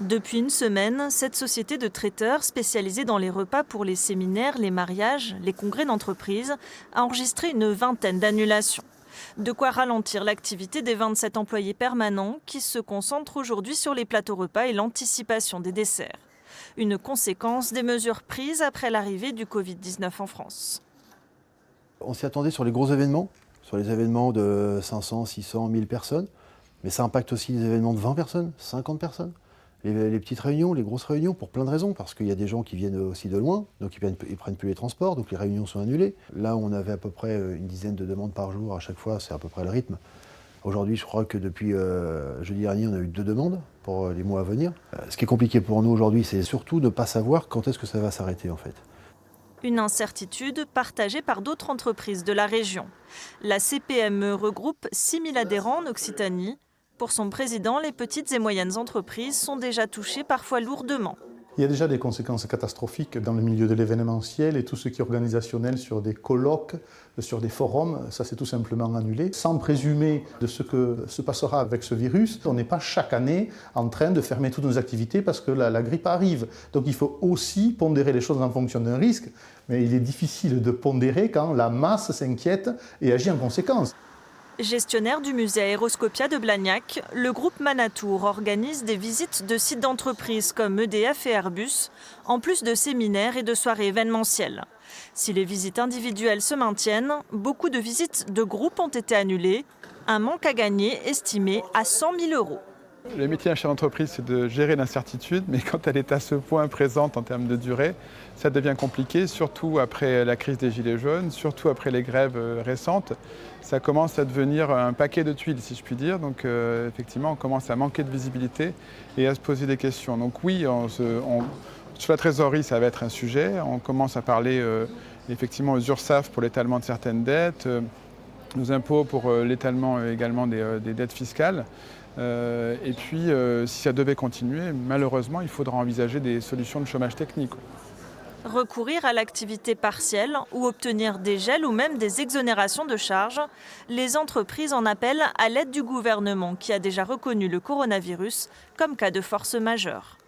Depuis une semaine, cette société de traiteurs spécialisée dans les repas pour les séminaires, les mariages, les congrès d'entreprise a enregistré une vingtaine d'annulations. De quoi ralentir l'activité des 27 employés permanents qui se concentrent aujourd'hui sur les plateaux repas et l'anticipation des desserts. Une conséquence des mesures prises après l'arrivée du Covid-19 en France. On s'y attendait sur les gros événements, sur les événements de 500, 600, 1000 personnes, mais ça impacte aussi les événements de 20 personnes, 50 personnes. Les petites réunions, les grosses réunions, pour plein de raisons, parce qu'il y a des gens qui viennent aussi de loin, donc ils prennent plus les transports, donc les réunions sont annulées. Là, on avait à peu près une dizaine de demandes par jour à chaque fois, c'est à peu près le rythme. Aujourd'hui, je crois que depuis jeudi dernier, on a eu 2 demandes pour les mois à venir. Ce qui est compliqué pour nous aujourd'hui, c'est surtout de ne pas savoir quand est-ce que ça va s'arrêter en fait. Une incertitude partagée par d'autres entreprises de la région. La CPME regroupe 6 000 adhérents en Occitanie. Pour son président, les petites et moyennes entreprises sont déjà touchées parfois lourdement. Il y a déjà des conséquences catastrophiques dans le milieu de l'événementiel et tout ce qui est organisationnel sur des colloques, sur des forums, ça c'est tout simplement annulé. Sans présumer de ce que se passera avec ce virus, on n'est pas chaque année en train de fermer toutes nos activités parce que la grippe arrive. Donc il faut aussi pondérer les choses en fonction d'un risque, mais il est difficile de pondérer quand la masse s'inquiète et agit en conséquence. Gestionnaire du musée Aéroscopia de Blagnac, le groupe Manatour organise des visites de sites d'entreprises comme EDF et Airbus, en plus de séminaires et de soirées événementielles. Si les visites individuelles se maintiennent, beaucoup de visites de groupe ont été annulées, un manque à gagner estimé à 100 000 €. Le métier d'un chef d'entreprise, c'est de gérer l'incertitude, mais quand elle est à ce point présente en termes de durée, ça devient compliqué, surtout après la crise des Gilets jaunes, surtout après les grèves récentes. Ça commence à devenir un paquet de tuiles, si je puis dire. Donc effectivement, on commence à manquer de visibilité et à se poser des questions. Donc oui, sur la trésorerie, ça va être un sujet. On commence à parler effectivement aux URSSAF pour l'étalement de certaines dettes, aux impôts pour l'étalement également des dettes fiscales. Et puis, si ça devait continuer, malheureusement, il faudra envisager des solutions de chômage technique. Recourir à l'activité partielle ou obtenir des gels ou même des exonérations de charges, les entreprises en appellent à l'aide du gouvernement qui a déjà reconnu le coronavirus comme cas de force majeure.